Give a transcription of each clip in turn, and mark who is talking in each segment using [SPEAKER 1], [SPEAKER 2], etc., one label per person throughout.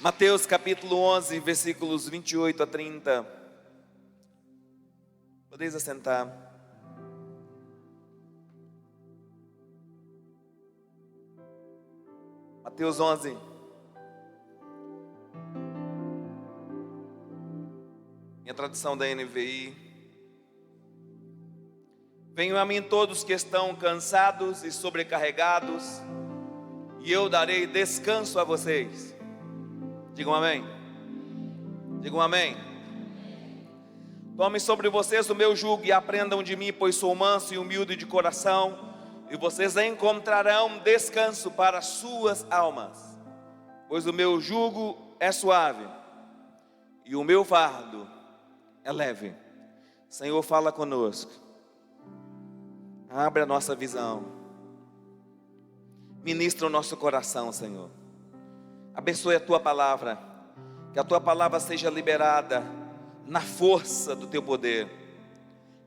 [SPEAKER 1] Mateus capítulo 11, versículos 28 a 30. Podeis assentar. Mateus 11. Minha tradução da NVI. Venham a mim todos que estão cansados e sobrecarregados, e eu darei descanso a vocês. Digam amém. Digam amém. Tomem sobre vocês o meu jugo e aprendam de mim, pois sou manso e humilde de coração, e vocês encontrarão descanso para as suas almas. Pois o meu jugo é suave e o meu fardo é leve. Senhor, fala conosco. Abre a nossa visão. Ministra o nosso coração, Senhor. Abençoe a Tua palavra. Que a Tua palavra seja liberada na força do Teu poder.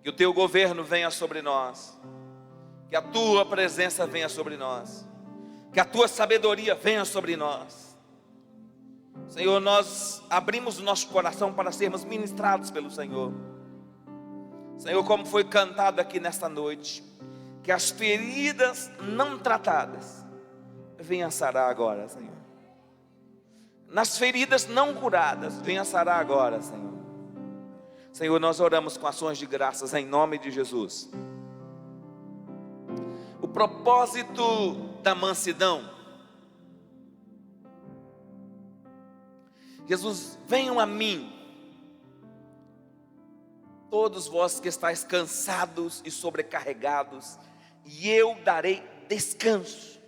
[SPEAKER 1] Que o Teu governo venha sobre nós. Que a Tua presença venha sobre nós. Que a Tua sabedoria venha sobre nós. Senhor, nós abrimos o nosso coração para sermos ministrados pelo Senhor. Senhor, como foi cantado aqui nesta noite, que as feridas não tratadas venham sarar agora, Senhor. Nas feridas não curadas, venha sarar agora, Senhor. Senhor, nós oramos com ações de graças em nome de Jesus. O propósito da mansidão. Jesus, venham a mim, todos vós que estáis cansados e sobrecarregados, e eu darei descanso.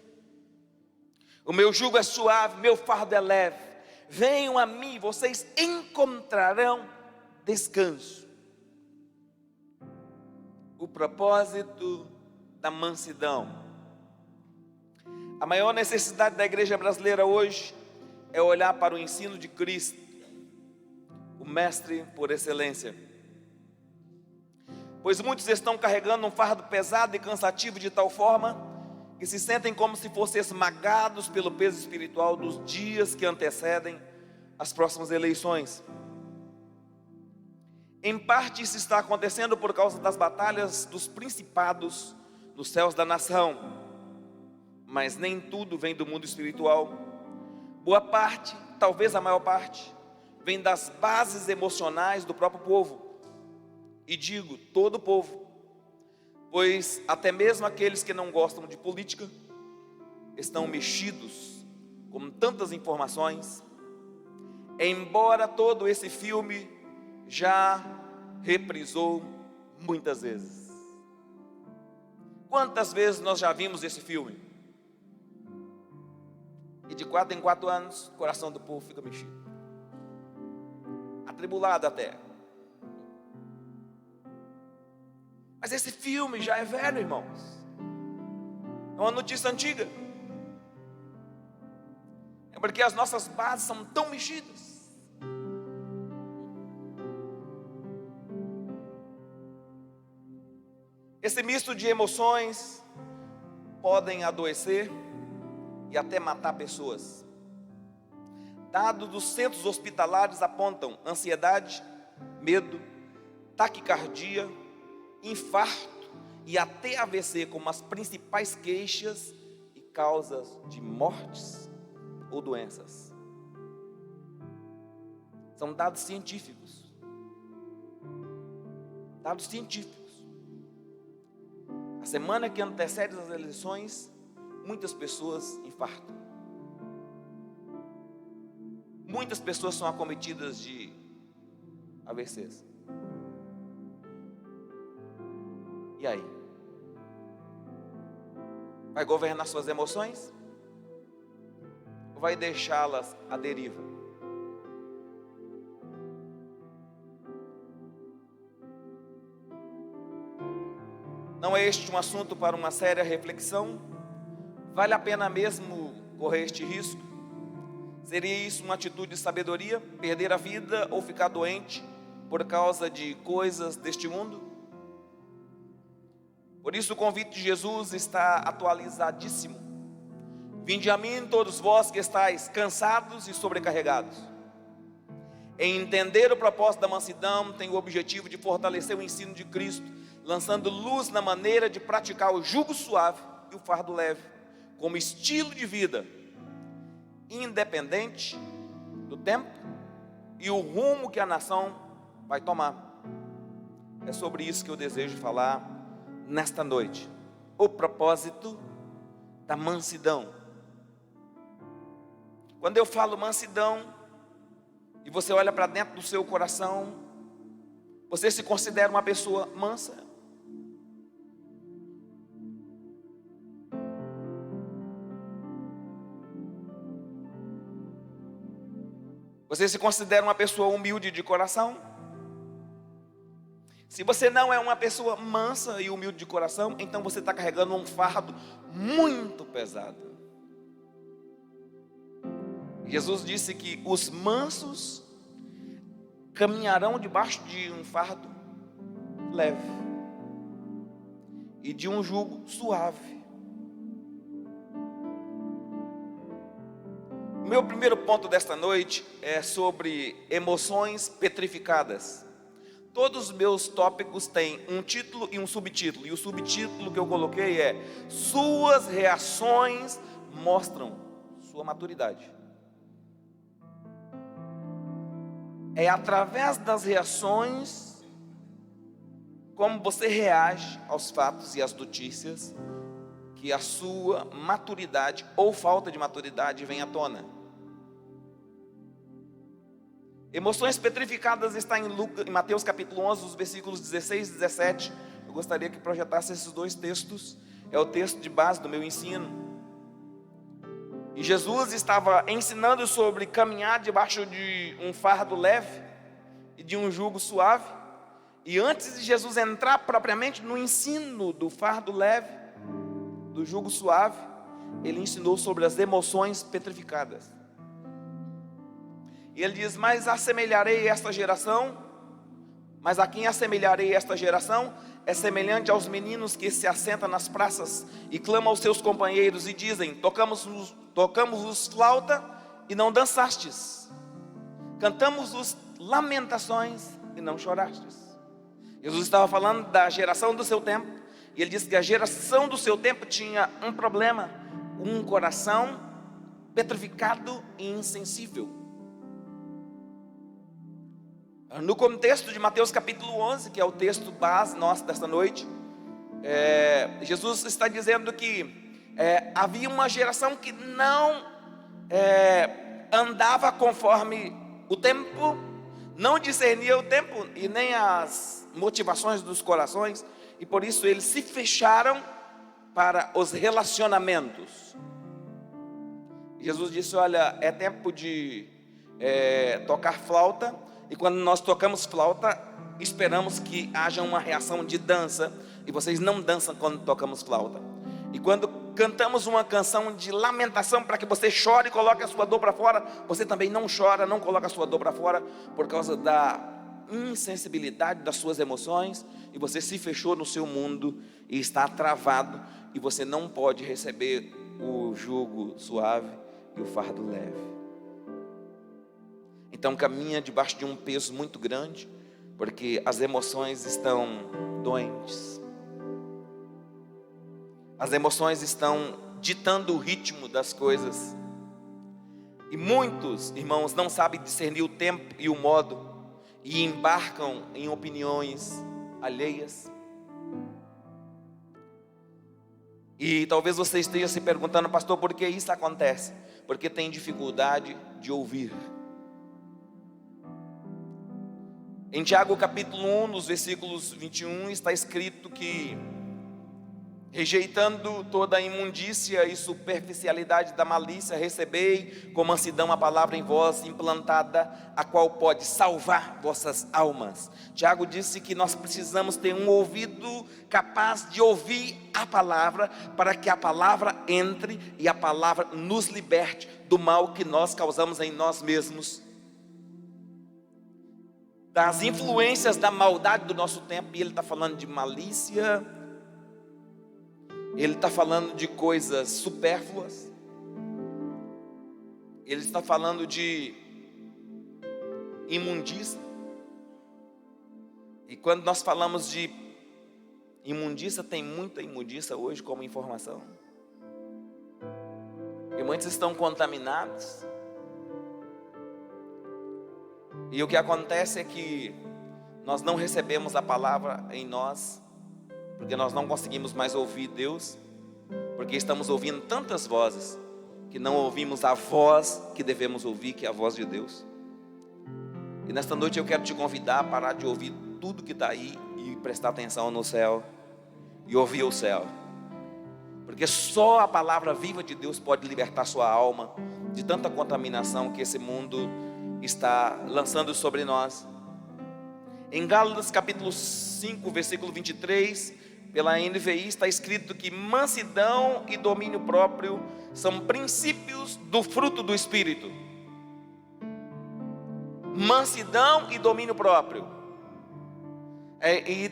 [SPEAKER 1] O meu jugo é suave, meu fardo é leve. Venham a mim, vocês encontrarão descanso. O propósito da mansidão. A maior necessidade da igreja brasileira hoje é olhar para o ensino de Cristo, o mestre por excelência. Pois muitos estão carregando um fardo pesado e cansativo de tal forma que se sentem como se fossem esmagados pelo peso espiritual dos dias que antecedem as próximas eleições. Em parte isso está acontecendo por causa das batalhas dos principados nos céus da nação, mas nem tudo vem do mundo espiritual. Boa parte, talvez a maior parte, vem das bases emocionais do próprio povo. E digo, todo o povo, pois até mesmo aqueles que não gostam de política estão mexidos com tantas informações, embora todo esse filme já reprisou muitas vezes. Quantas vezes nós já vimos esse filme? E de 4 em 4 anos, o coração do povo fica mexido, atribulado até. Mas esse filme já é velho, irmãos. É uma notícia antiga. É porque as nossas bases são tão mexidas. Esse misto de emoções podem adoecer e até matar pessoas. Dados dos centros hospitalares apontam ansiedade, medo, taquicardia, infarto e até AVC como as principais queixas e causas de mortes ou doenças. São dados científicos. Dados científicos. A semana que antecede as eleições, muitas pessoas infartam. Muitas pessoas são acometidas de AVCs. E aí? Vai governar suas emoções? Ou vai deixá-las à deriva? Não é este um assunto para uma séria reflexão? Vale a pena mesmo correr este risco? Seria isso uma atitude de sabedoria? Perder a vida ou ficar doente por causa de coisas deste mundo? Por isso o convite de Jesus está atualizadíssimo. Vinde a mim todos vós que estáis cansados e sobrecarregados. Em entender o propósito da mansidão, tem o objetivo de fortalecer o ensino de Cristo, lançando luz na maneira de praticar o jugo suave e o fardo leve, como estilo de vida, independente do tempo e o rumo que a nação vai tomar. É sobre isso que eu desejo falar nesta noite. O propósito da mansidão. Quando eu falo mansidão, e você olha para dentro do seu coração, você se considera uma pessoa mansa? Você se considera uma pessoa humilde de coração? Se você não é uma pessoa mansa e humilde de coração, então você está carregando um fardo muito pesado. Jesus disse que os mansos caminharão debaixo de um fardo leve e de um jugo suave. O meu primeiro ponto desta noite é sobre emoções petrificadas. Todos os meus tópicos têm um título e um subtítulo, e o subtítulo que eu coloquei é: suas reações mostram sua maturidade. É através das reações, como você reage aos fatos e às notícias, que a sua maturidade ou falta de maturidade vem à tona. Emoções petrificadas está em Mateus capítulo 11, os versículos 16 e 17. Eu gostaria que projetasse esses dois textos. É o texto de base do meu ensino. E Jesus estava ensinando sobre caminhar debaixo de um fardo leve e de um jugo suave. E antes de Jesus entrar propriamente no ensino do fardo leve, do jugo suave, ele ensinou sobre as emoções petrificadas. E ele diz: mas assemelharei esta geração, mas a quem assemelharei esta geração? É semelhante aos meninos que se assentam nas praças e clamam aos seus companheiros e dizem: tocamos-vos flauta e não dançastes, cantamos-vos lamentações e não chorastes. Jesus estava falando da geração do seu tempo, e ele disse que a geração do seu tempo tinha um problema: um coração petrificado e insensível. No contexto de Mateus capítulo 11, que é o texto base nosso desta noite, Jesus está dizendo que havia uma geração que não andava conforme o tempo, não discernia o tempo e nem as motivações dos corações, e por isso eles se fecharam para os relacionamentos. Jesus disse: olha, é tempo de tocar flauta. E quando nós tocamos flauta, esperamos que haja uma reação de dança, e vocês não dançam quando tocamos flauta. E quando cantamos uma canção de lamentação para que você chore e coloque a sua dor para fora, você também não chora, não coloca a sua dor para fora, por causa da insensibilidade das suas emoções, e você se fechou no seu mundo e está travado, e você não pode receber o jugo suave e o fardo leve. Então caminha debaixo de um peso muito grande, porque as emoções estão doentes. As emoções estão ditando o ritmo das coisas. E muitos irmãos não sabem discernir o tempo e o modo, e embarcam em opiniões alheias. E talvez você esteja se perguntando: pastor, por que isso acontece? Porque tem dificuldade de ouvir. Em Tiago capítulo 1, nos versículos 21, está escrito que: rejeitando toda a imundícia e superficialidade da malícia, recebei com mansidão a palavra em vós implantada, a qual pode salvar vossas almas. Tiago disse que nós precisamos ter um ouvido capaz de ouvir a palavra, para que a palavra entre e a palavra nos liberte do mal que nós causamos em nós mesmos, das influências da maldade do nosso tempo. E ele está falando de malícia, ele está falando de coisas supérfluas, Ele está falando de imundícia. E quando nós falamos de imundícia, tem muita imundícia hoje como informação. E muitos estão contaminados. E o que acontece é que nós não recebemos a palavra em nós, porque nós não conseguimos mais ouvir Deus, porque estamos ouvindo tantas vozes, que não ouvimos a voz que devemos ouvir, que é a voz de Deus. E nesta noite eu quero te convidar a parar de ouvir tudo que está aí e prestar atenção no céu e ouvir o céu, porque só a palavra viva de Deus pode libertar sua alma de tanta contaminação que esse mundo está lançando sobre nós. Em Gálatas capítulo 5, versículo 23, pela NVI está escrito que mansidão e domínio próprio são princípios do fruto do Espírito. Mansidão e domínio próprio. E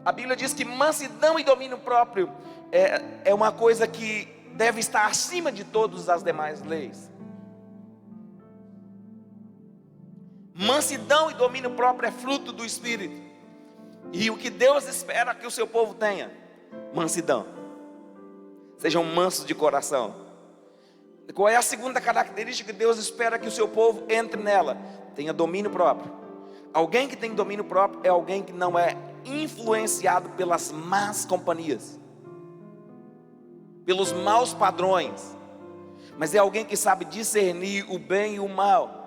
[SPEAKER 1] a Bíblia diz que mansidão e domínio próprio é uma coisa que deve estar acima de todas as demais leis. Mansidão e domínio próprio é fruto do Espírito. E o que Deus espera que o seu povo tenha? Mansidão. Sejam mansos de coração. Qual é a segunda característica que Deus espera que o seu povo entre nela? Tenha domínio próprio. Alguém que tem domínio próprio é alguém que não é influenciado pelas más companhias, pelos maus padrões, mas é alguém que sabe discernir o bem e o mal.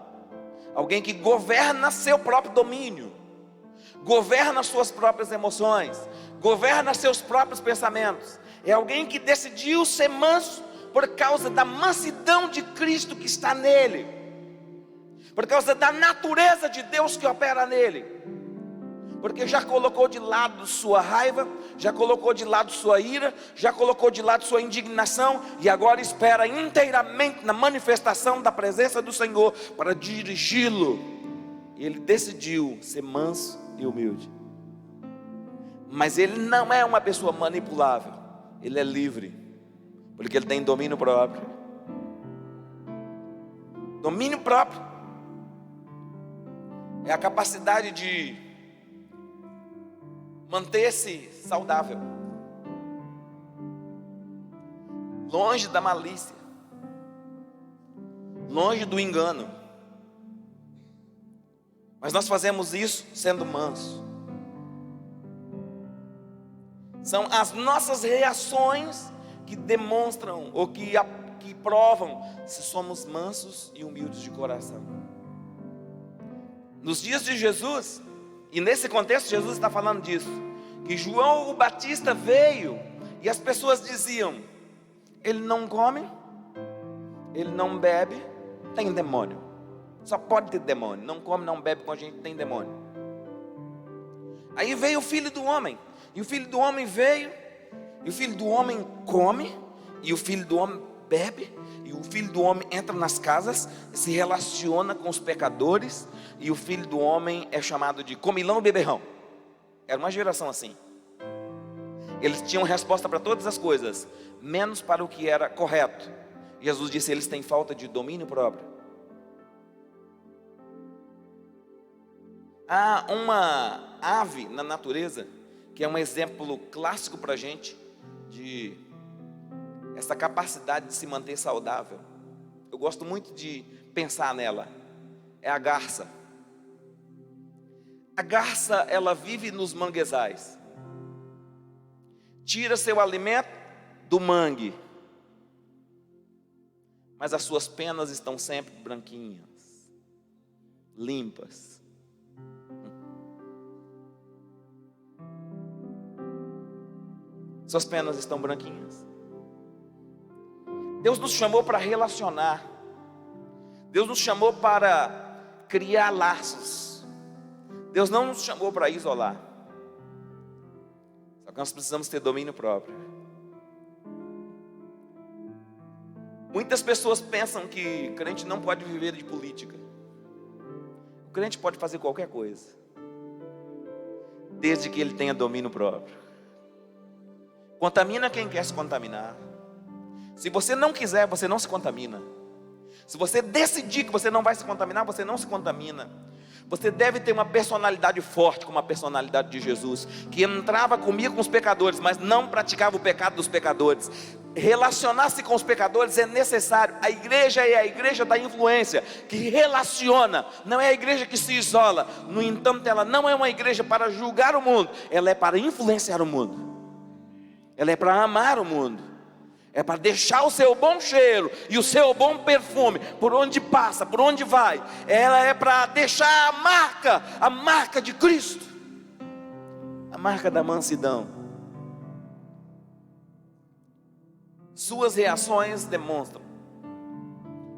[SPEAKER 1] Alguém que governa seu próprio domínio, governa suas próprias emoções, governa seus próprios pensamentos. É alguém que decidiu ser manso por causa da mansidão de Cristo que está nele, por causa da natureza de Deus que opera nele, porque já colocou de lado sua raiva, já colocou de lado sua ira, já colocou de lado sua indignação, e agora espera inteiramente na manifestação da presença do Senhor para dirigi-lo. E ele decidiu ser manso e humilde. Mas ele não é uma pessoa manipulável, ele é livre, porque ele tem domínio próprio. Domínio próprio é a capacidade de manter-se saudável, longe da malícia, longe do engano. Mas nós fazemos isso sendo manso. São as nossas reações que demonstram ou que provam se somos mansos e humildes de coração. Nos dias de Jesus, e nesse contexto Jesus está falando disso, que João o Batista veio e as pessoas diziam: ele não come, ele não bebe, tem demônio. Só pode ter demônio, não come, não bebe com a gente, tem demônio. Aí veio o Filho do Homem, e o Filho do Homem veio, e o Filho do Homem come, e o Filho do Homem bebe, e o Filho do Homem entra nas casas, se relaciona com os pecadores, e o Filho do Homem é chamado de comilão e beberrão. Era uma geração assim. Eles tinham resposta para todas as coisas, menos para o que era correto. Jesus disse: eles têm falta de domínio próprio. Há uma ave na natureza que é um exemplo clássico para a gente de essa capacidade de se manter saudável. Eu gosto muito de pensar nela. É a garça. A garça, ela vive nos manguezais. Tira seu alimento do mangue, mas as suas penas estão sempre branquinhas, limpas. Suas penas estão branquinhas. Deus nos chamou para relacionar. Deus nos chamou para criar laços. Deus não nos chamou para isolar. Só que nós precisamos ter domínio próprio. Muitas pessoas pensam que crente não pode viver de política. O crente pode fazer qualquer coisa, desde que ele tenha domínio próprio. Contamina quem quer se contaminar. Se você não quiser, você não se contamina. Se você decidir que você não vai se contaminar, você não se contamina. Você deve ter uma personalidade forte, como a personalidade de Jesus, que entrava, comia com os pecadores, mas não praticava o pecado dos pecadores. Relacionar-se com os pecadores é necessário. A igreja é a igreja da influência, que relaciona, não é a igreja que se isola. No entanto, ela não é uma igreja para julgar o mundo, ela é para influenciar o mundo, ela é para amar o mundo, é para deixar o seu bom cheiro e o seu bom perfume por onde passa, por onde vai. Ela é para deixar a marca de Cristo, a marca da mansidão. Suas reações demonstram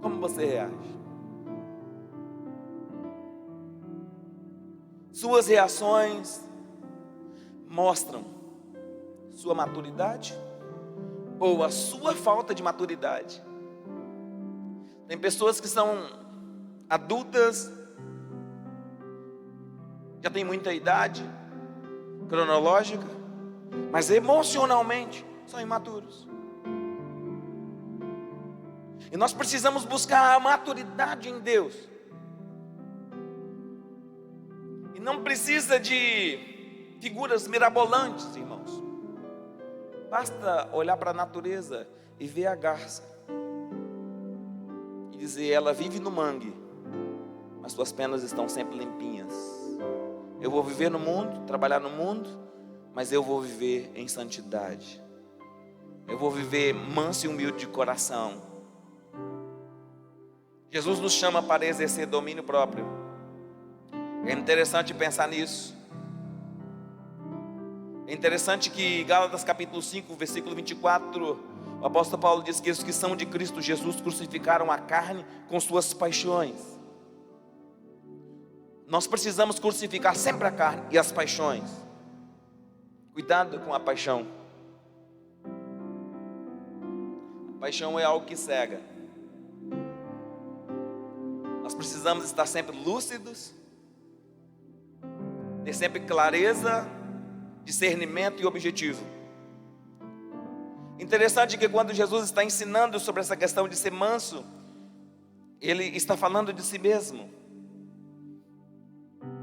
[SPEAKER 1] como você reage. Suas reações mostram sua maturidade ou a sua falta de maturidade. Tem pessoas que são adultas, já tem muita idade cronológica, mas emocionalmente são imaturos. E nós precisamos buscar a maturidade em Deus. E não precisa de figuras mirabolantes, irmãos. Basta olhar para a natureza e ver a garça e dizer: ela vive no mangue, mas suas penas estão sempre limpinhas. Eu vou viver no mundo, trabalhar no mundo, mas eu vou viver em santidade. Eu vou viver manso e humilde de coração. Jesus nos chama para exercer domínio próprio. É interessante pensar nisso. É interessante que Gálatas capítulo 5, versículo 24, o apóstolo Paulo diz que os que são de Cristo Jesus crucificaram a carne com suas paixões. Nós precisamos crucificar sempre a carne e as paixões. Cuidado com a paixão. A paixão é algo que cega. Nós precisamos estar sempre lúcidos, ter sempre clareza, discernimento e objetivo. Interessante que quando Jesus está ensinando sobre essa questão de ser manso, Ele está falando de si mesmo.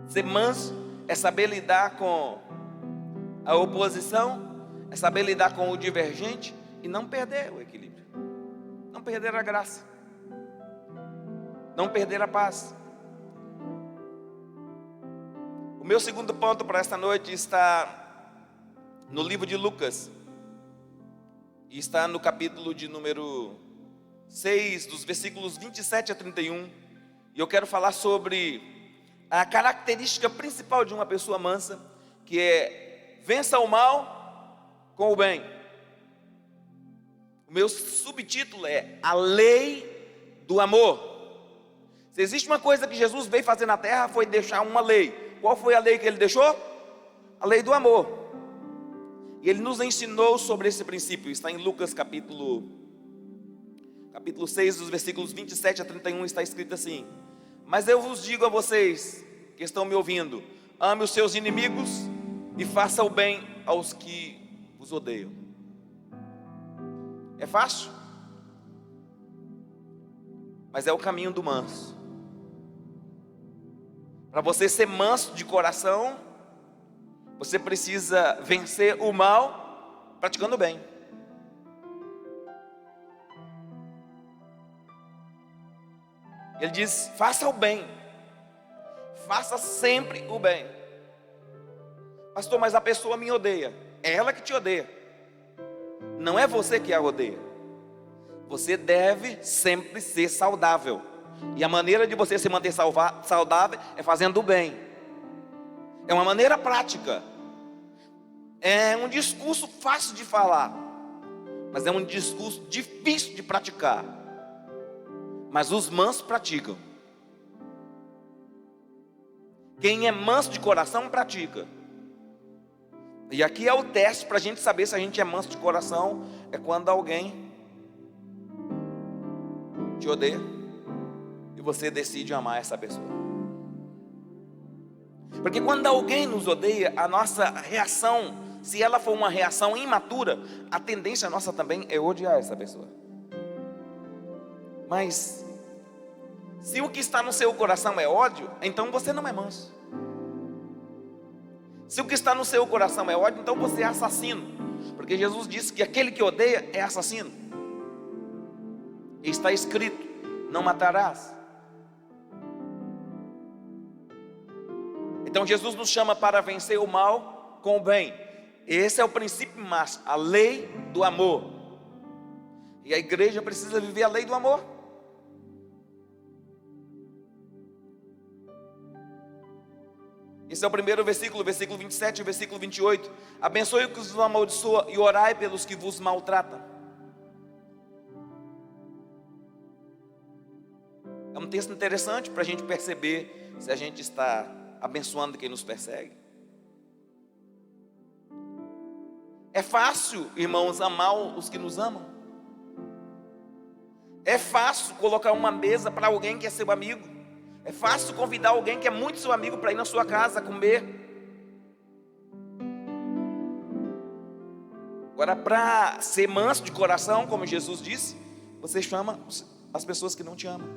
[SPEAKER 1] Ser manso é saber lidar com a oposição, é saber lidar com o divergente e não perder o equilíbrio, não perder a graça, não perder a paz. O meu segundo ponto para esta noite está no livro de Lucas, e está no capítulo de número 6, dos versículos 27 a 31, e eu quero falar sobre a característica principal de uma pessoa mansa, que é: vença o mal com o bem. O meu subtítulo é a lei do amor. Se existe uma coisa que Jesus veio fazer na terra, foi deixar uma lei. Qual foi a lei que Ele deixou? A lei do amor. E Ele nos ensinou sobre esse princípio. Está em Lucas capítulo 6, dos versículos 27 a 31, está escrito assim: mas eu vos digo a vocês que estão me ouvindo, ame os seus inimigos e faça o bem aos que vos odeiam. É fácil? Mas é o caminho do manso. Para você ser manso de coração, você precisa vencer o mal praticando o bem. Ele diz: faça o bem, faça sempre o bem. Pastor, mas a pessoa me odeia. É ela que te odeia, não é você que a odeia. Você deve sempre ser saudável, e a maneira de você se manter saudável é fazendo o bem. É uma maneira prática. É um discurso fácil de falar, mas é um discurso difícil de praticar. Mas os mansos praticam. Quem é manso de coração pratica. E aqui é o teste para a gente saber se a gente é manso de coração. É quando alguém te odeia e você decide amar essa pessoa. Porque quando alguém nos odeia, a nossa reação, se ela for uma reação imatura, a tendência nossa também é odiar essa pessoa. Mas Se o que está no seu coração é ódio, então você não é manso. Se o que está no seu coração é ódio, então você é assassino. Porque Jesus disse que aquele que odeia é assassino. E está escrito: não matarás. Então Jesus nos chama para vencer o mal com o bem. Esse é o princípio máximo, a lei do amor. E a igreja precisa viver a lei do amor. Esse é o primeiro versículo 27 e versículo 28. Abençoe os que vos amaldiçoam e orai pelos que vos maltratam. É um texto interessante para a gente perceber se a gente está abençoando quem nos persegue. É fácil, irmãos, amar os que nos amam. É fácil colocar uma mesa para alguém que é seu amigo. É fácil convidar alguém que é muito seu amigo para ir na sua casa comer. Agora, para ser manso de coração, como Jesus disse, você chama as pessoas que não te amam.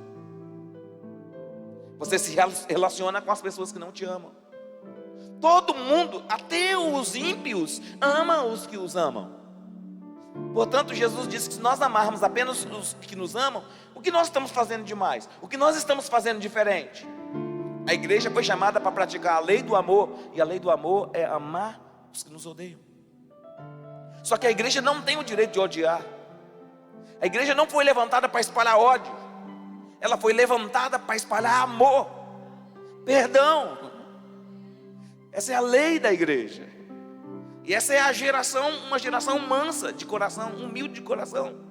[SPEAKER 1] Você se relaciona com as pessoas que não te amam. Todo mundo, até os ímpios, ama os que os amam. Portanto, Jesus disse que se nós amarmos apenas os que nos amam, o que nós estamos fazendo demais? O que nós estamos fazendo diferente? A igreja foi chamada para praticar a lei do amor, e a lei do amor é amar os que nos odeiam. Só que a igreja não tem o direito de odiar. A igreja não foi levantada para espalhar ódio. Ela foi levantada para espalhar amor, perdão. Essa é a lei da igreja. E essa é uma geração mansa de coração, humilde de coração.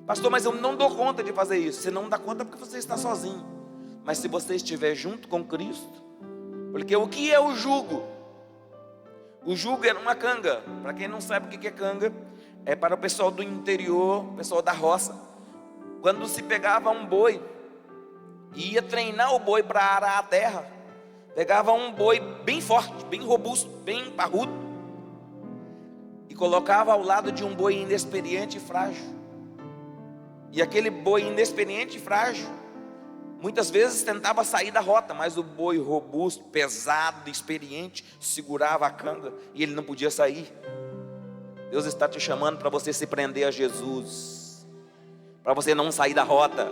[SPEAKER 1] Pastor, mas eu não dou conta de fazer isso. Você não dá conta porque você está sozinho. Mas se você estiver junto com Cristo, porque o que é o jugo? O jugo era uma canga. Para quem não sabe o que é canga, é para o pessoal do interior, o pessoal da roça. Quando se pegava um boi e ia treinar o boi para arar a terra, pegava um boi bem forte, bem robusto, bem parrudo, e colocava ao lado de um boi inexperiente e frágil. E aquele boi inexperiente e frágil muitas vezes tentava sair da rota, mas o boi robusto, pesado, experiente, segurava a canga e ele não podia sair. Deus está te chamando para você se prender a Jesus, para você não sair da rota,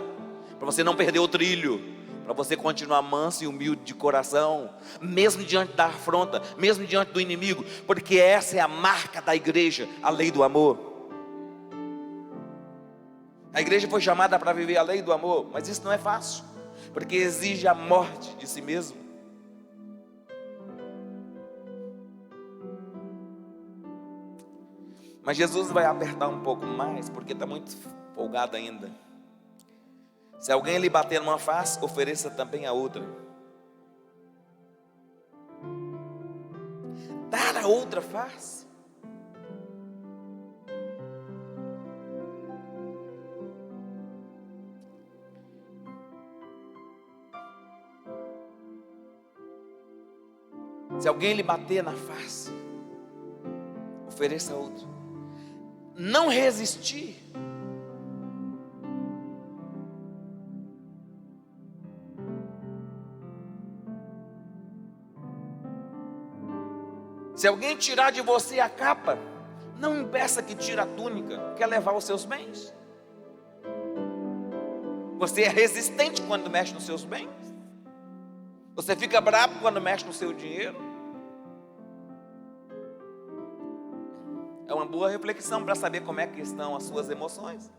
[SPEAKER 1] para você não perder o trilho, para você continuar manso e humilde de coração, mesmo diante da afronta, mesmo diante do inimigo, porque essa é a marca da igreja, a lei do amor. A igreja foi chamada para viver a lei do amor, mas isso não é fácil, porque exige a morte de si mesmo. Mas Jesus vai apertar um pouco mais, porque está muito folgado ainda. Se alguém lhe bater numa face, ofereça também a outra. Dar a outra face. Se alguém lhe bater na face, ofereça a outra. Não resistir. Se alguém tirar de você a capa, não impeça que tire a túnica. Quer levar os seus bens? Você é resistente quando mexe nos seus bens? Você fica bravo quando mexe no seu dinheiro? É uma boa reflexão para saber como é que estão as suas emoções.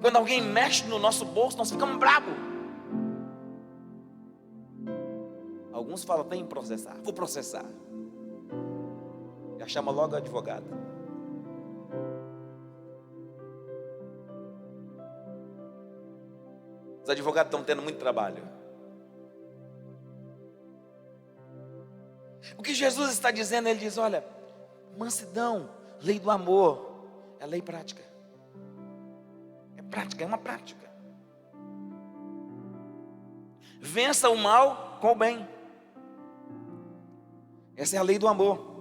[SPEAKER 1] Quando alguém mexe no nosso bolso, nós ficamos bravos. Alguns falam, tem que processar, vou processar. Já chama logo o advogado. Os advogados estão tendo muito trabalho. O que Jesus está dizendo, ele diz, olha, mansidão, lei do amor, é lei prática. É prática, é uma prática. Vença o mal com o bem. Essa é a lei do amor.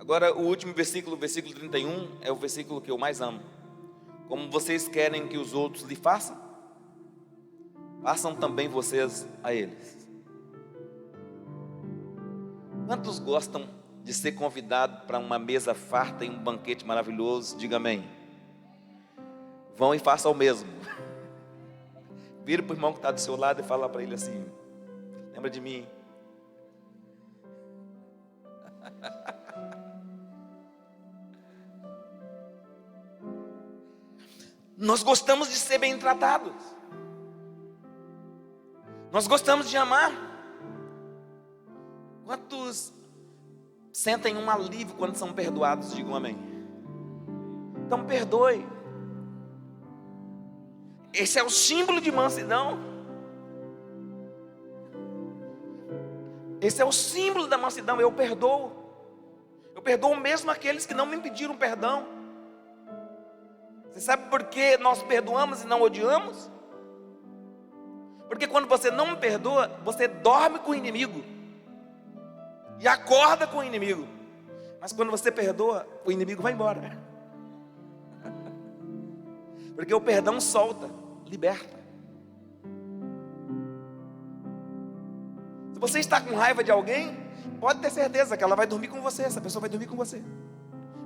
[SPEAKER 1] Agora, o último versículo, o versículo 31, é o versículo que eu mais amo. Como vocês querem que os outros lhe façam, façam também vocês a eles. Quantos gostam de ser convidado para uma mesa farta e um banquete maravilhoso? Diga amém. Vão e façam o mesmo. Vira para o irmão que está do seu lado e fala para ele assim: lembra de mim? Nós gostamos de ser bem tratados. Nós gostamos de amar. Quantos sentem um alívio quando são perdoados? Digam amém. Então perdoe. Esse é o símbolo de mansidão. Esse é o símbolo da mansidão. Eu perdoo. Eu perdoo mesmo aqueles que não me pediram perdão. Você sabe por que nós perdoamos e não odiamos? Porque quando você não me perdoa, você dorme com o inimigo e acorda com o inimigo. Mas quando você perdoa, o inimigo vai embora. Porque o perdão solta, liberta. Se você está com raiva de alguém, pode ter certeza que ela vai dormir com você. Essa pessoa vai dormir com você,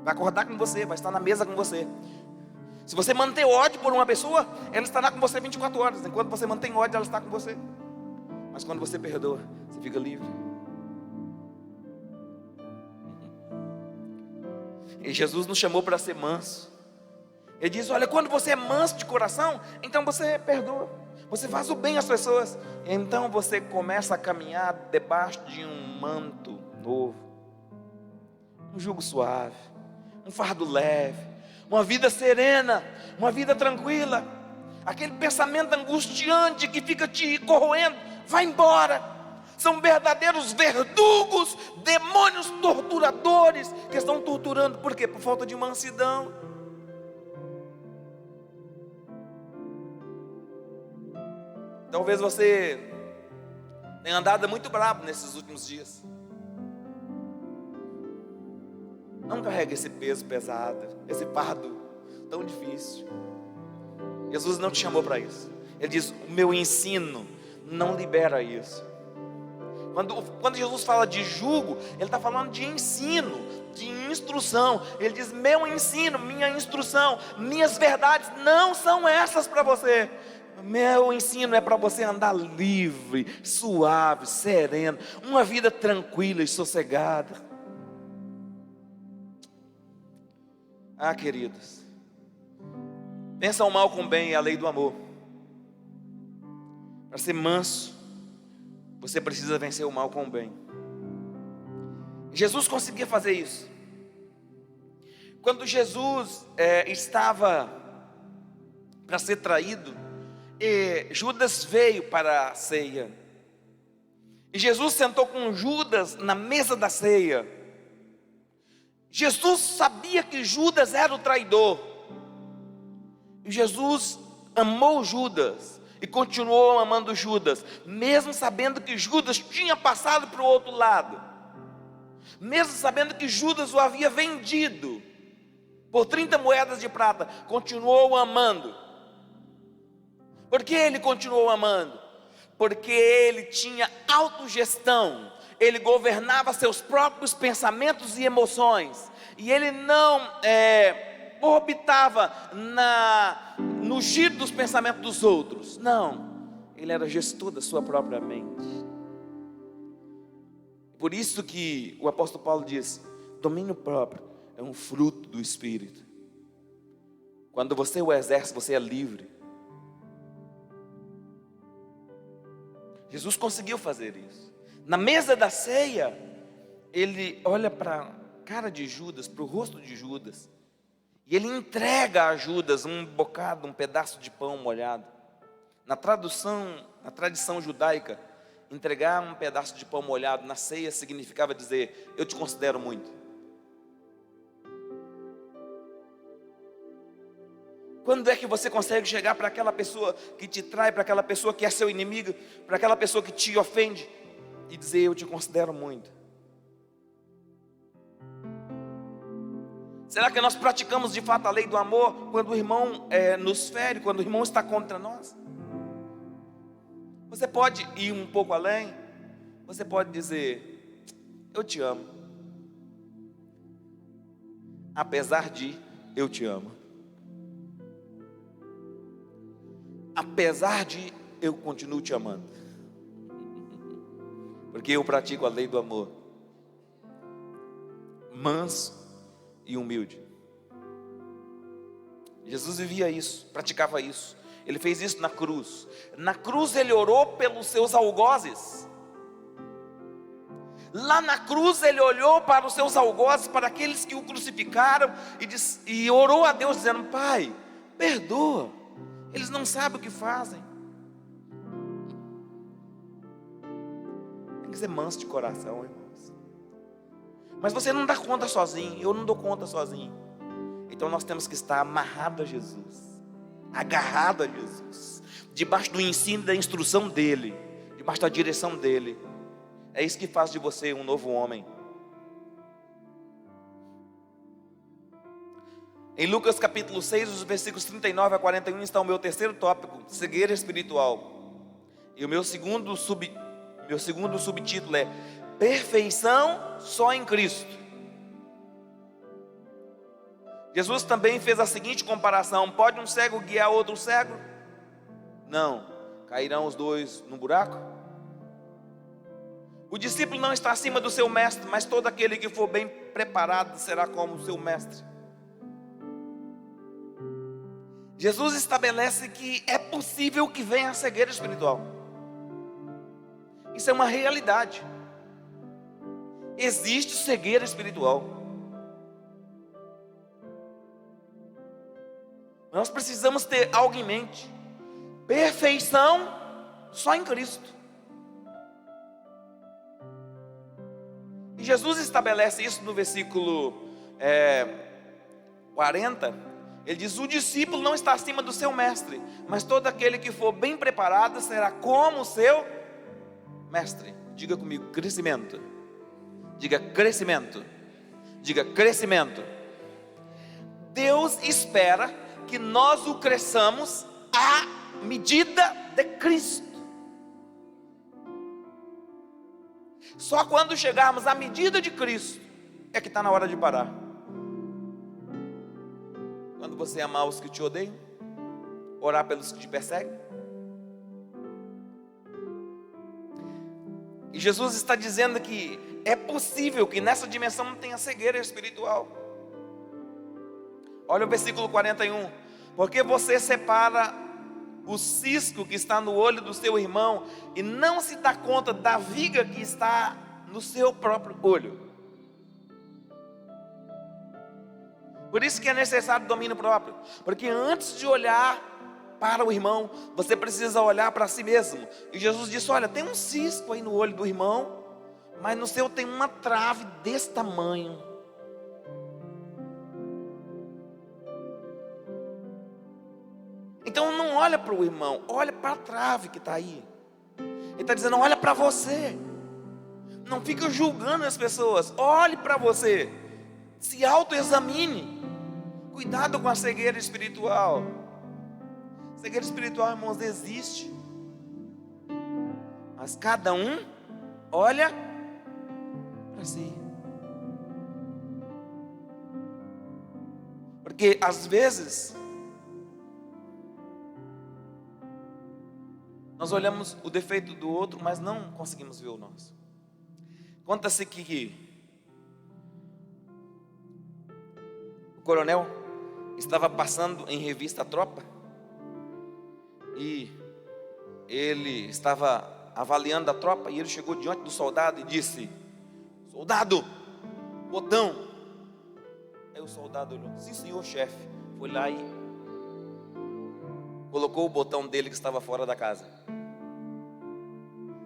[SPEAKER 1] vai acordar com você, vai estar na mesa com você. Se você manter ódio por uma pessoa, ela estará com você 24 horas. Enquanto você mantém ódio, ela está com você. Mas quando você perdoa, você fica livre. E Jesus nos chamou para ser manso. Ele diz: olha, quando você é manso de coração, então você perdoa, você faz o bem às pessoas. Então você começa a caminhar debaixo de um manto novo, um jugo suave, um fardo leve, uma vida serena, uma vida tranquila. Aquele pensamento angustiante que fica te corroendo, vai embora. São verdadeiros verdugos, demônios torturadores que estão torturando. Por quê? Por falta de mansidão. Talvez você tenha andado muito bravo nesses últimos dias. Não carregue esse peso pesado, esse fardo tão difícil. Jesus não te chamou para isso. Ele diz: o meu ensino não libera isso. Quando Jesus fala de jugo, Ele está falando de ensino, de instrução. Ele diz: meu ensino, minha instrução, minhas verdades não são essas para você. Meu ensino é para você andar livre, suave, sereno, uma vida tranquila e sossegada. Ah, queridos, pensa o mal com o bem, é a lei do amor. Para ser manso, você precisa vencer o mal com o bem. Jesus conseguia fazer isso. Quando Jesus estava para ser traído, Judas veio para a ceia, e Jesus sentou com Judas na mesa da ceia. Jesus sabia que Judas era o traidor, e Jesus amou Judas e continuou amando Judas, mesmo sabendo que Judas tinha passado para o outro lado, mesmo sabendo que Judas o havia vendido por 30 moedas de prata, continuou amando. Por que ele continuou amando? Porque ele tinha autogestão. Ele governava seus próprios pensamentos e emoções, e ele não orbitava no giro dos pensamentos dos outros. Não, ele era gestor da sua própria mente. Por isso que o apóstolo Paulo diz: domínio próprio é um fruto do Espírito. Quando você o exerce, você é livre. Jesus conseguiu fazer isso. Na mesa da ceia, ele olha para a cara de Judas, para o rosto de Judas, e ele entrega a Judas um bocado, um pedaço de pão molhado. Na tradição judaica, entregar um pedaço de pão molhado na ceia significava dizer: eu te considero muito. Quando é que você consegue chegar para aquela pessoa que te trai, para aquela pessoa que é seu inimigo, para aquela pessoa que te ofende, e dizer: eu te considero muito? Será que nós praticamos de fato a lei do amor quando o irmão nos fere, quando o irmão está contra nós? Você pode ir um pouco além. Você pode dizer: eu te amo, apesar de eu te amo, apesar de eu continuo te amando, porque eu pratico a lei do amor, manso e humilde. Jesus vivia isso, praticava isso. Ele fez isso na cruz. Na cruz ele orou pelos seus algozes. Lá na cruz ele olhou para os seus algozes, para aqueles que o crucificaram, e orou a Deus dizendo: Pai, perdoa, eles não sabem o que fazem. Tem que ser manso de coração, irmãos. Mas você não dá conta sozinho, eu não dou conta sozinho. Então nós temos que estar amarrado a Jesus, agarrado a Jesus, debaixo do ensino e da instrução dEle, debaixo da direção dEle. É isso que faz de você um novo homem. Em Lucas capítulo 6, os versículos 39 a 41 está o meu terceiro tópico: cegueira espiritual. E o meu segundo subtítulo é perfeição só em Cristo. Jesus também fez a seguinte comparação: pode um cego guiar outro cego? Não. Cairão os dois no buraco? O discípulo não está acima do seu mestre, mas todo aquele que for bem preparado será como o seu mestre. Jesus estabelece que é possível que venha a cegueira espiritual. Isso é uma realidade. Existe cegueira espiritual. Nós precisamos ter algo em mente: perfeição só em Cristo. E Jesus estabelece isso no versículo 40. Ele diz: o discípulo não está acima do seu mestre, mas todo aquele que for bem preparado será como o seu mestre. Diga comigo: crescimento. Diga crescimento. Diga crescimento. Deus espera que nós o cresçamos à medida de Cristo. Só quando chegarmos à medida de Cristo é que está na hora de parar. Quando você amar os que te odeiam, orar pelos que te perseguem. E Jesus está dizendo que é possível que nessa dimensão não tenha cegueira espiritual. Olha o versículo 41. Porque você separa o cisco que está no olho do seu irmão e não se dá conta da viga que está no seu próprio olho. Por isso que é necessário domínio próprio. Porque antes de olhar para o irmão, você precisa olhar para si mesmo. E Jesus disse: olha, tem um cisco aí no olho do irmão, mas no seu tem uma trave desse tamanho. Então não olha para o irmão, olha para a trave que está aí. Ele está dizendo: olha para você. Não fica julgando as pessoas. Olhe para você. Se autoexamine. Cuidado com a cegueira espiritual. Cegueira espiritual, irmãos, existe. Mas cada um olha para si. Porque às vezes nós olhamos o defeito do outro, mas não conseguimos ver o nosso. Conta-se que o coronel estava passando em revista a tropa e ele estava avaliando a tropa e ele chegou diante do soldado e disse: soldado, botão. Aí o soldado olhou: sim, senhor chefe. Foi lá e colocou o botão dele que estava fora da casa.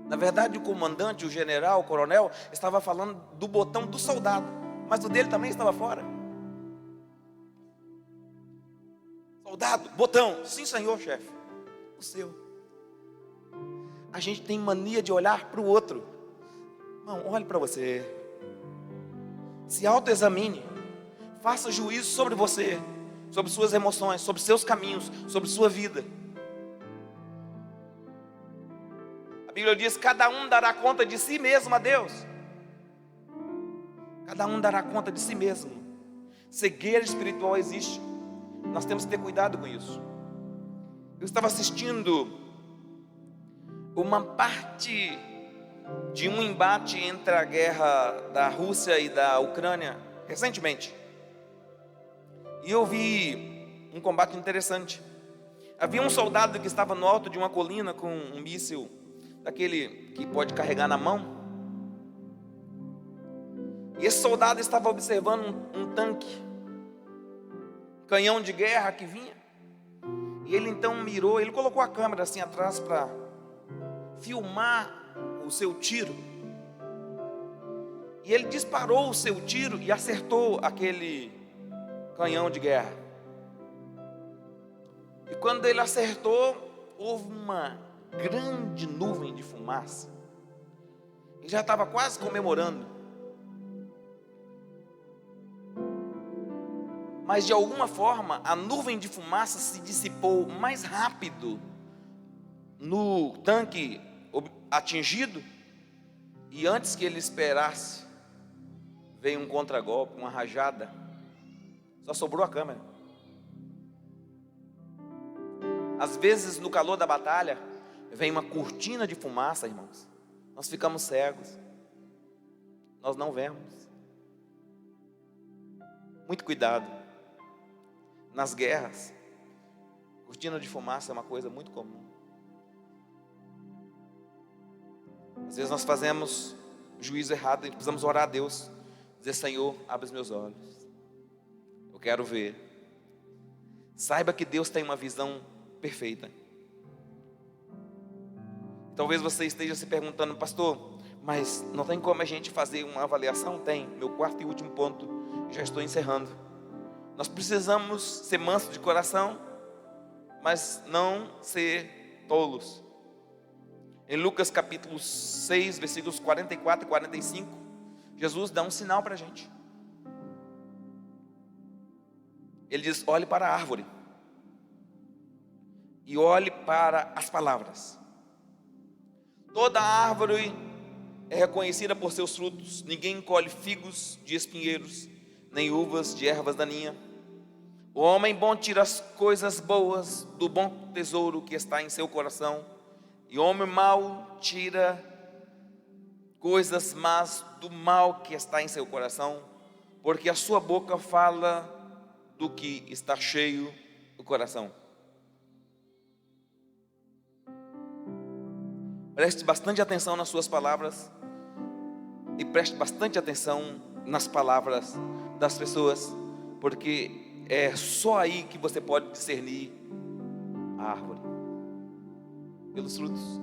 [SPEAKER 1] Na verdade, o comandante, o general, o coronel, estava falando do botão do soldado, mas o dele também estava fora. Soldado, botão. Sim, senhor chefe. O seu. A gente tem mania de olhar para o outro. Não, olhe para você. Se autoexamine. faça juízo sobre você, sobre suas emoções, sobre seus caminhos, sobre sua vida. A Bíblia diz: cada um dará conta de si mesmo a Deus. Cada um dará conta de si mesmo. Cegueira espiritual existe. Nós temos que ter cuidado com isso. Eu estava assistindo uma parte de um embate entre a guerra da Rússia e da Ucrânia recentemente. E eu vi um combate interessante. Havia um soldado que estava no alto de uma colina com um míssil daquele que pode carregar na mão. E esse soldado estava observando um tanque, um canhão de guerra que vinha. E ele então mirou, ele colocou a câmera assim atrás para filmar o seu tiro. E ele disparou o seu tiro e acertou aquele canhão de guerra. E quando ele acertou, houve uma grande nuvem de fumaça. Ele já estava quase comemorando. Mas de alguma forma a nuvem de fumaça se dissipou mais rápido no tanque atingido, e antes que ele esperasse, veio um contragolpe, uma rajada, só sobrou a câmera. Às vezes no calor da batalha vem uma cortina de fumaça, irmãos, nós ficamos cegos, nós não vemos. Muito cuidado. Nas guerras, cortina de fumaça é uma coisa muito comum. Às vezes nós fazemos juízo errado e precisamos orar a Deus, dizer: Senhor, abre os meus olhos, eu quero ver. Saiba que Deus tem uma visão perfeita. Talvez você esteja se perguntando: pastor, mas não tem como a gente fazer uma avaliação? Tem. Meu quarto e último ponto, já estou encerrando. Nós precisamos ser mansos de coração, mas não ser tolos. Em Lucas capítulo 6, versículos 44 e 45, Jesus dá um sinal para a gente. Ele diz: olhe para a árvore e olhe para as palavras. Toda árvore é reconhecida por seus frutos. Ninguém colhe figos de espinheiros, nem uvas de ervas daninhas. O homem bom tira as coisas boas do bom tesouro que está em seu coração, e o homem mau tira coisas más do mal que está em seu coração, porque a sua boca fala do que está cheio do coração. Preste bastante atenção nas suas palavras e preste bastante atenção nas palavras das pessoas, porque é só aí que você pode discernir a árvore, pelos frutos.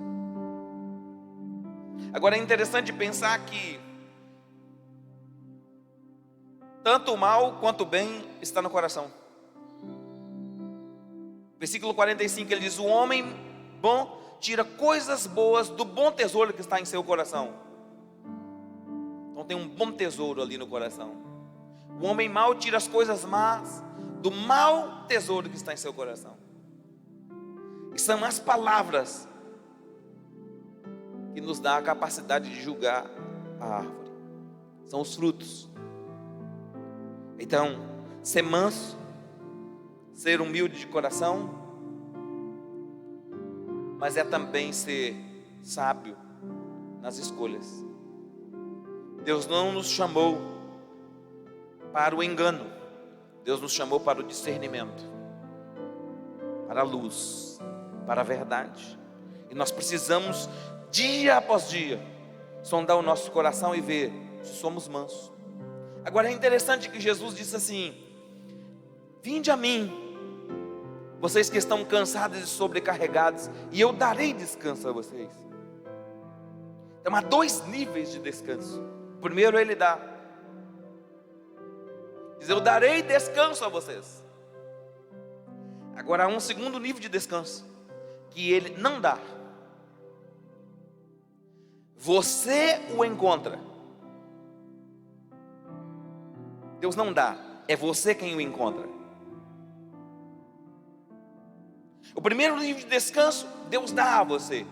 [SPEAKER 1] Agora é interessante pensar que tanto o mal quanto o bem está no coração. Versículo 45, ele diz: o homem bom tira coisas boas do bom tesouro que está em seu coração. Então tem um bom tesouro ali no coração. O homem mau tira as coisas más do mau tesouro que está em seu coração. E são as palavras que nos dá a capacidade de julgar a árvore. São os frutos. Então, ser manso, ser humilde de coração, mas é também ser sábio nas escolhas. Deus não nos chamou para o engano. Deus nos chamou para o discernimento, para a luz, para a verdade. E nós precisamos, dia após dia, sondar o nosso coração e ver se somos mansos. Agora é interessante que Jesus disse assim: vinde a mim, vocês que estão cansados e sobrecarregados, e eu darei descanso a vocês. Então há dois níveis de descanso. Primeiro ele dá, diz: eu darei descanso a vocês. Agora há um segundo nível de descanso, que ele não dá. Você o encontra. Deus não dá, é você quem o encontra. O primeiro nível de descanso, Deus dá a você.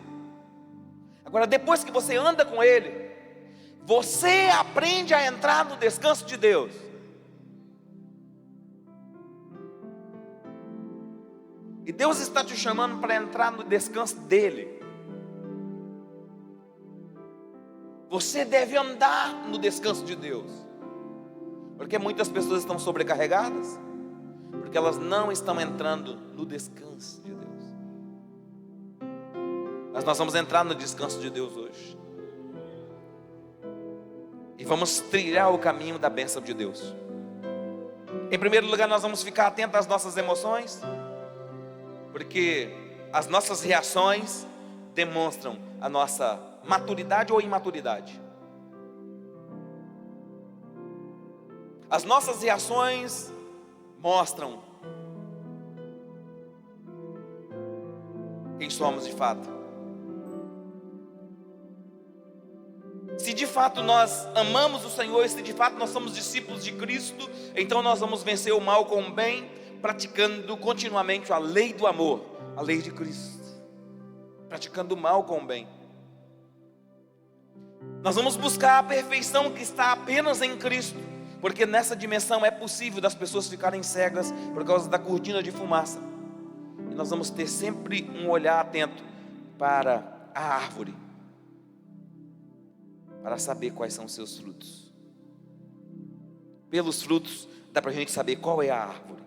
[SPEAKER 1] Agora, depois que você anda com Ele, você aprende a entrar no descanso de Deus. E Deus está te chamando para entrar no descanso dEle. Você deve andar no descanso de Deus. Porque muitas pessoas estão sobrecarregadas, porque elas não estão entrando no descanso de Deus. Mas nós vamos entrar no descanso de Deus hoje. E vamos trilhar o caminho da bênção de Deus. Em primeiro lugar, nós vamos ficar atentos às nossas emoções, porque as nossas reações demonstram a nossa maturidade ou imaturidade. As nossas reações mostram quem somos de fato. Se de fato nós amamos o Senhor, e se de fato nós somos discípulos de Cristo, então nós vamos vencer o mal com o bem, praticando continuamente a lei do amor, a lei de Cristo, praticando o mal com o bem. Nós vamos buscar a perfeição que está apenas em Cristo, porque nessa dimensão é possível das pessoas ficarem cegas por causa da cortina de fumaça. E nós vamos ter sempre um olhar atento para a árvore, para saber quais são os seus frutos. Pelos frutos dá para a gente saber qual é a árvore.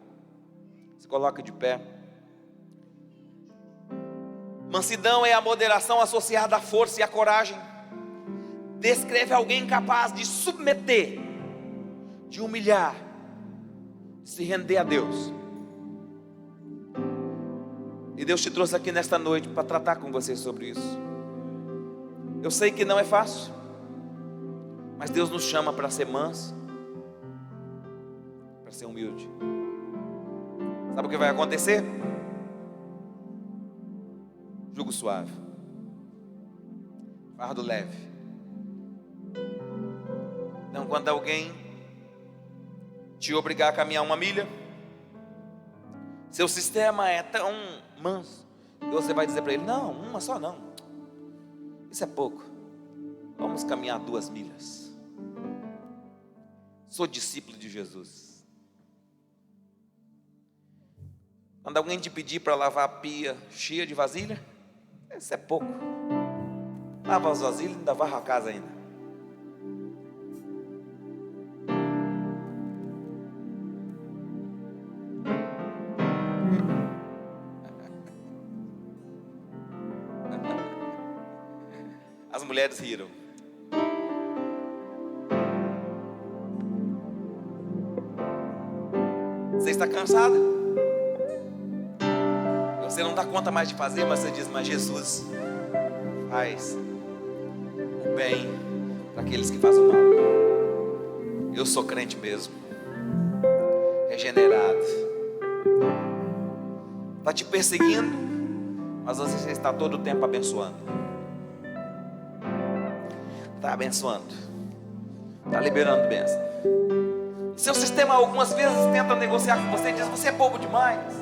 [SPEAKER 1] Se coloca de pé. Mansidão é a moderação associada à força e à coragem. Descreve alguém capaz de submeter, de humilhar, de se render a Deus. E Deus te trouxe aqui nesta noite para tratar com você sobre isso. Eu sei que não é fácil, mas Deus nos chama para ser manso, para ser humilde. Sabe o que vai acontecer? Jugo suave, fardo leve. Então, quando alguém te obrigar a caminhar 1 milha, seu sistema é tão manso que você vai dizer para ele: não, uma só não, isso é pouco, vamos caminhar 2 milhas. Sou discípulo de Jesus. Quando alguém te pedir para lavar a pia cheia de vasilha, isso é pouco, lava as vasilhas e ainda varra a casa ainda. As mulheres riram. Você está cansada? Você não dá conta mais de fazer, mas você diz: mas Jesus faz o bem para aqueles que fazem o mal. Eu sou crente mesmo, regenerado. Está te perseguindo, mas você está todo o tempo abençoando. Está abençoando, está liberando bênção. Seu sistema algumas vezes tenta negociar com você e diz: você é bobo demais.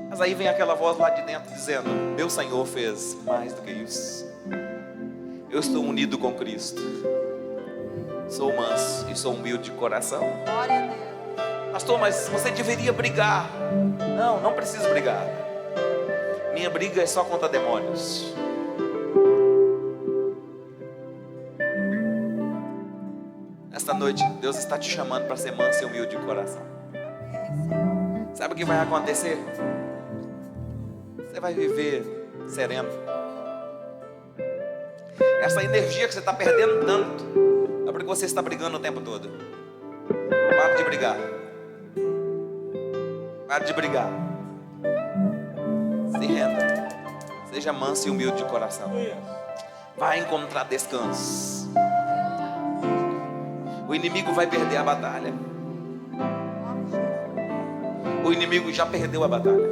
[SPEAKER 1] Mas aí vem aquela voz lá de dentro dizendo: meu Senhor fez mais do que isso. Eu estou unido com Cristo, sou manso e sou humilde de coração.
[SPEAKER 2] Glória a Deus.
[SPEAKER 1] Pastor, mas você deveria brigar. Não, não preciso brigar. Minha briga é só contra demônios. Esta noite Deus está te chamando para ser manso e humilde de coração. Sabe o que vai acontecer? Você vai viver sereno. Essa energia que você está perdendo tanto é porque você está brigando o tempo todo. Para de brigar. Para de brigar. Se renda. Seja manso e humilde de coração. Vai encontrar descanso. O inimigo vai perder a batalha. O inimigo já perdeu a batalha.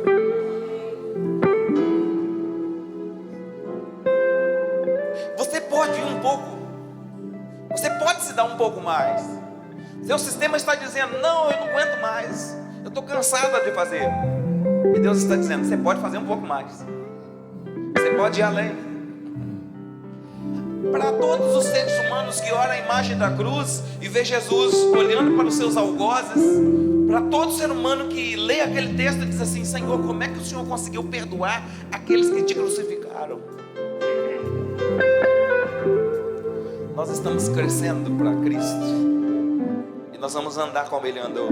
[SPEAKER 1] Você pode ir um pouco. Você pode se dar um pouco mais. Seu sistema está dizendo: não, eu não aguento mais, eu estou cansada de fazer. E Deus está dizendo: você pode fazer um pouco mais, você pode ir além. Para todos os seres humanos que olham a imagem da cruz e vê Jesus olhando para os seus algozes, para todo ser humano que lê aquele texto e diz assim: Senhor, como é que o Senhor conseguiu perdoar aqueles que te crucificaram? Nós estamos crescendo para Cristo e nós vamos andar como Ele andou.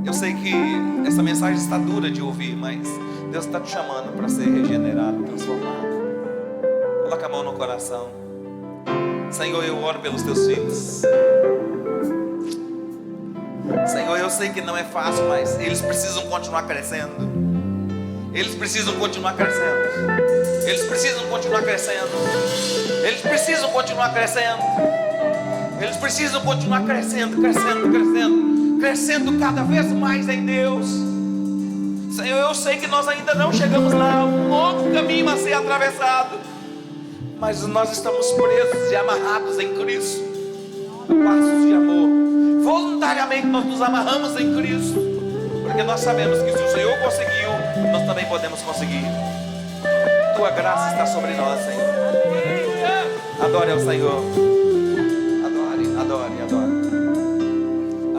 [SPEAKER 1] Eu sei que essa mensagem está dura de ouvir, mas Deus está te chamando para ser regenerado, transformado. Coloca a mão no coração. Senhor, eu oro pelos teus filhos. Senhor, eu sei que não é fácil, mas eles precisam continuar crescendo. Eles precisam continuar crescendo. Eles precisam continuar crescendo. Eles precisam continuar crescendo. Eles precisam continuar crescendo, crescendo, crescendo, crescendo cada vez mais em Deus. Senhor, eu sei que nós ainda não chegamos lá, um longo caminho a ser atravessado, mas nós estamos presos e amarrados em Cristo, laços de amor. Voluntariamente nós nos amarramos em Cristo, porque nós sabemos que se o Senhor conseguiu, nós também podemos conseguir. Tua graça está sobre nós, Senhor. Adore ao Senhor. Adore, adore, adore.